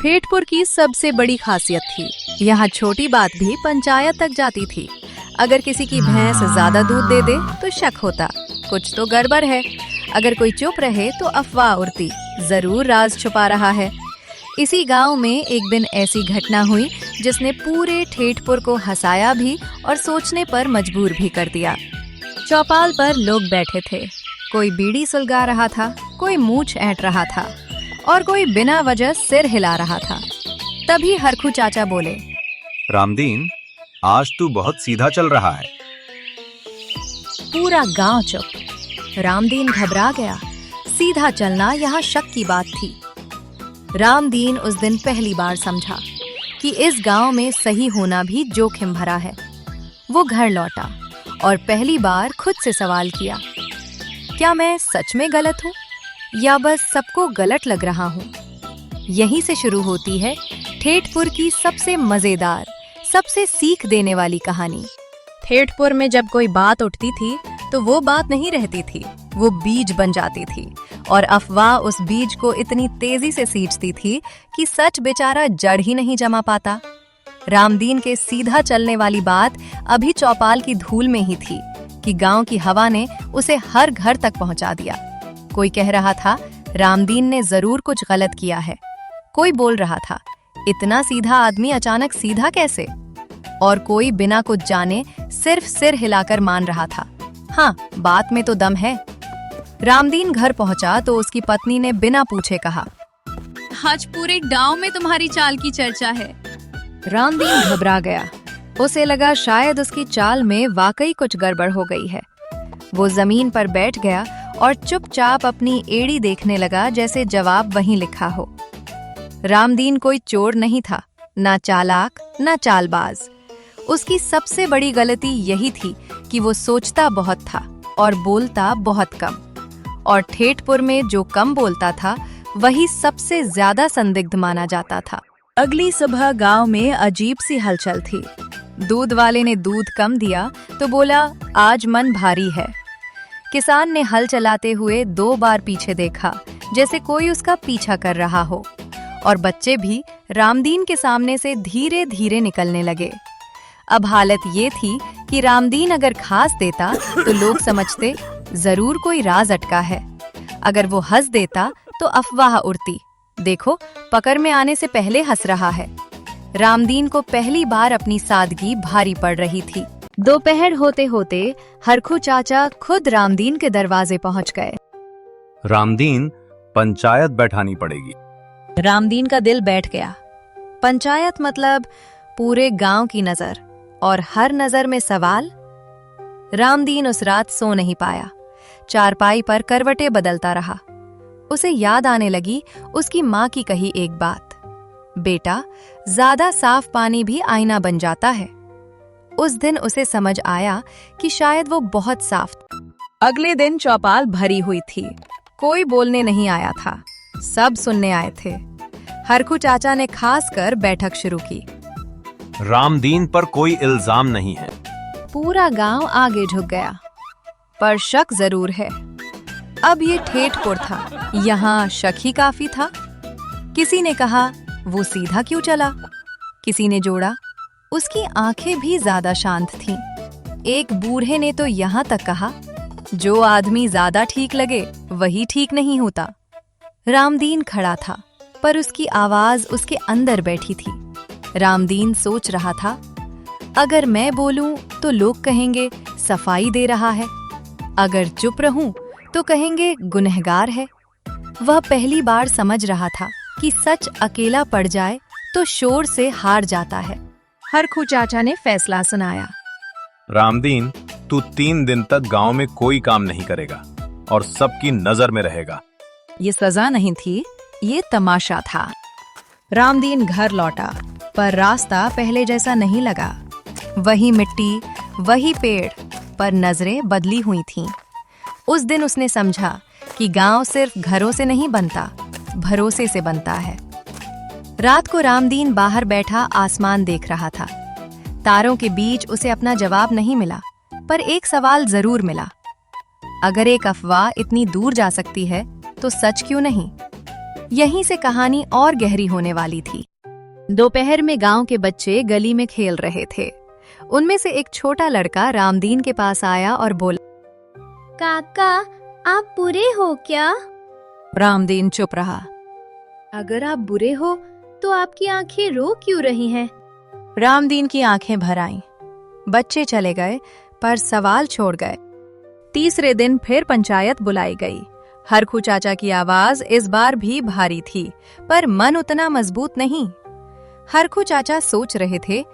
ठेठपुर की सबसे बड़ी खासियत थी, यहाँ छोटी बात भी पंचायत तक जाती थी। अगर किसी की भैंस ज्यादा दूध दे दे तो शक होता, कुछ तो गड़बड़ है। अगर कोई चुप रहे तो अफवाह उड़ती, जरूर राज छुपा रहा है। इसी गांव में एक दिन ऐसी घटना हुई जिसने पूरे ठेठपुर को हंसाया भी और सोचने पर मजबूर भी कर दिया। चौपाल पर लोग बैठे थे, कोई बीड़ी सुलगा रहा था, कोई मूछ ऐंठ रहा था और कोई बिना वजह सिर हिला रहा था। तभी हरखू चाचा बोले, रामदीन, आज तू बहुत सीधा चल रहा है। पूरा गांव चुप। रामदीन घबरा गया। सीधा चलना यहाँ शक की बात थी। रामदीन उस दिन पहली बार समझा कि इस गांव में सही होना भी जोखिम भरा है। वो घर लौटा और पहली बार खुद से सवाल किया, क्या मैं सच में गलत हूँ या बस सबको गलत लग रहा हूँ? यहीं से शुरू होती है ठेठपुर की सबसे मजेदार, सबसे सीख देने वाली कहानी। ठेठपुर में जब कोई बात उठती थी तो वो बात नहीं रहती थी, वो बीज बन जाती थी और अफवाह उस बीज को इतनी तेजी से सींचती थी कि सच बेचारा जड़ ही नहीं जमा पाता। रामदीन के सीधा चलने वाली बात अभी चौपाल की धूल में ही थी कि गांव की हवा ने उसे हर घर तक पहुंचा दिया। कोई कह रहा था रामदीन ने जरूर कुछ गलत किया है, कोई बोल रहा था इतना सीधा आदमी अचानक सीधा कैसे, और कोई बिना कुछ जाने सिर्फ सिर हिलाकर मान रहा था, हाँ बात में तो दम है। रामदीन घर पहुंचा तो उसकी पत्नी ने बिना पूछे कहा, आज पूरे गांव में तुम्हारी चाल की चर्चा है। रामदीन घबरा गया। उसे लगा शायद उसकी चाल में वाकई कुछ गड़बड़ हो गई है। वो जमीन पर बैठ गया और चुपचाप अपनी एड़ी देखने लगा, जैसे जवाब वहीं लिखा हो। रामदीन कोई चोर नहीं था, ना चालाक ना चालबाज। उसकी सबसे बड़ी गलती यही थी कि वो सोचता बहुत था और बोलता बहुत कम, और ठेठपुर में जो कम बोलता था वही सबसे ज्यादा संदिग्ध माना जाता था। अगली सुबह गांव में अजीब सी हलचल थी। दूध वाले ने दूध कम दिया तो बोला, आज मन भारी है। किसान ने हल चलाते हुए 2 बार पीछे देखा, जैसे कोई उसका पीछा कर रहा हो, और बच्चे भी रामदीन के सामने से धीरे धीरे निकलने लगे। अब हालत ये थी कि रामदीन अगर खास देता तो लोग समझते जरूर कोई राज अटका है। अगर वो हंस देता तो अफवाह उड़ती, देखो पकड़ में आने से पहले हंस रहा है। रामदीन को पहली बार अपनी सादगी भारी पड़ रही थी। दोपहर होते होते हरखू चाचा खुद रामदीन के दरवाजे पहुंच गए। रामदीन, पंचायत बैठानी पड़ेगी। रामदीन का दिल बैठ गया। पंचायत मतलब पूरे गांव की नजर, और हर नजर में सवाल। रामदीन उस रात सो नहीं पाया, चारपाई पर करवटें बदलता रहा। उसे याद आने लगी उसकी माँ की कही एक बात, बेटा ज्यादा साफ पानी भी आईना बन जाता है। उस दिन उसे समझ आया कि शायद वो बहुत साफ। अगले दिन चौपाल भरी हुई थी, कोई बोलने नहीं आया था, सब सुनने आए थे। हरखू चाचा ने खास कर बैठक शुरू की। रामदीन पर कोई इल्जाम नहीं है। पूरा गांव आगे झुक गया, पर शक जरूर है। अब ये ठेठपुर था, यहाँ शक ही काफी था। किसी ने कहा, वो सीधा क्यों चला? किसी ने जोड़ा, उसकी आंखें भी ज्यादा शांत थीं। एक बूढ़े ने तो यहाँ तक कहा, जो आदमी ज्यादा ठीक लगे वही ठीक नहीं होता। रामदीन खड़ा था, पर उसकी आवाज उसके अंदर बैठी थी। रामदीन सोच रहा था, अगर मैं बोलूं तो लोग कहेंगे सफाई दे रहा है, अगर चुप रहूं तो कहेंगे गुनहगार है। वह पहली बार समझ रहा था कि सच अकेला पड़ जाए तो शोर से हार जाता है। हरखू चाचा ने फैसला सुनाया, रामदीन, तू 3 दिन तक गांव में कोई काम नहीं करेगा और सबकी नजर में रहेगा। ये सजा नहीं थी, ये तमाशा था। रामदीन घर लौटा, पर रास्ता पहले जैसा नहीं लगा। वही मिट्टी, वही पेड़, पर नजरें बदली हुई थीं। उस दिन उसने समझा कि गांव सिर्फ घरों से नहीं बनता, भरोसे से बनता है। रात को रामदीन बाहर बैठा आसमान देख रहा था। तारों के बीच उसे अपना जवाब नहीं मिला, पर एक सवाल जरूर मिला, अगर एक अफवाह इतनी दूर जा सकती है तो सच क्यों नहीं? यहीं से कहानी और गहरी होने वाली थी। दोपहर में गांव के बच्चे गली में खेल रहे थे। उनमें से एक छोटा लड़का रामदीन के पास आया और बोला, काका, आप बुरे हो क्या? रामदीन चुप रहा। अगर आप बुरे हो तो आपकी आंखें रो क्यों रही हैं? रामदीन की आंखें भर आईं। बच्चे चले गए पर सवाल छोड़ गए। तीसरे दिन फिर पंचायत बुलाई गई। हरखू चाचा की आवाज इस बार भी भारी थी, पर मन उतना मजबूत नहीं। हरखू चाचा सोच रहे थे,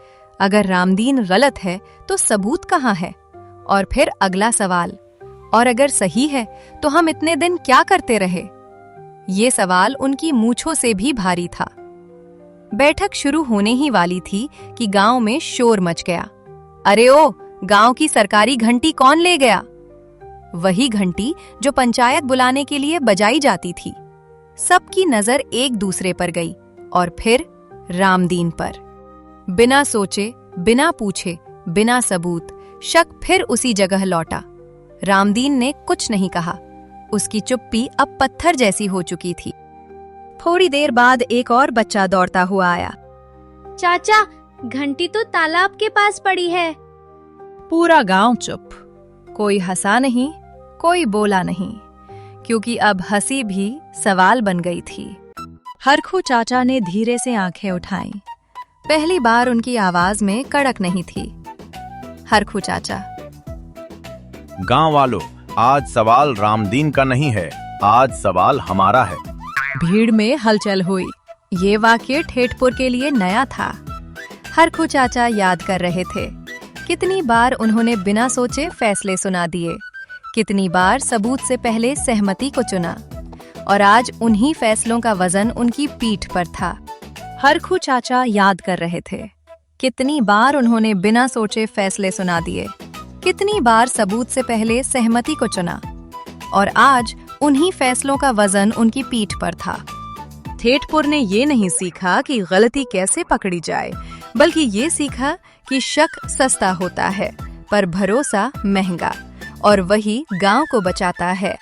अगर रामदीन गलत है तो सबूत कहाँ है? और फिर अगला सवाल, और अगर सही है तो हम इतने दिन क्या करते रहे? ये सवाल उनकी मूंछों से भी भारी था। बैठक शुरू होने ही वाली थी कि गांव में शोर मच गया। अरे ओ, गांव की सरकारी घंटी कौन ले गया? वही घंटी जो पंचायत बुलाने के लिए बजाई जाती थी। सबकी नजर एक दूसरे पर गई और फिर रामदीन पर। बिना सोचे, बिना पूछे, बिना सबूत, शक फिर उसी जगह लौटा। रामदीन ने कुछ नहीं कहा। उसकी चुप्पी अब पत्थर जैसी हो चुकी थी। थोड़ी देर बाद एक और बच्चा दौड़ता हुआ आया। चाचा, घंटी तो तालाब के पास पड़ी है। पूरा गांव चुप। कोई हंसा नहीं, कोई बोला नहीं, क्योंकि अब हंसी भी सवाल बन गई थी। हरखू चाचा ने धीरे से आंखें उठाईं। पहली बार उनकी आवाज में कड़क नहीं थी। हरखू चाचा, गांव वालों, आज सवाल रामदीन का नहीं है, आज सवाल हमारा है। भीड़ में हलचल हुई। ये वाक्य ठेठपुर के लिए नया था। हरखू चाचा याद कर रहे थे, कितनी बार उन्होंने बिना सोचे फैसले सुना दिए, कितनी बार सबूत से पहले सहमति को चुना, और आज उन्हीं फैसलों का वजन उनकी पीठ पर था। हरखू चाचा याद कर रहे थे, कितनी बार उन्होंने बिना सोचे फैसले सुना दिए, कितनी बार सबूत से पहले सहमति को चुना, और आज उन्हीं फैसलों का वजन उनकी पीठ पर था। ठेठपुर ने ये नहीं सीखा कि गलती कैसे पकड़ी जाए, बल्कि ये सीखा कि शक सस्ता होता है पर भरोसा महंगा, और वही गांव को बचाता है।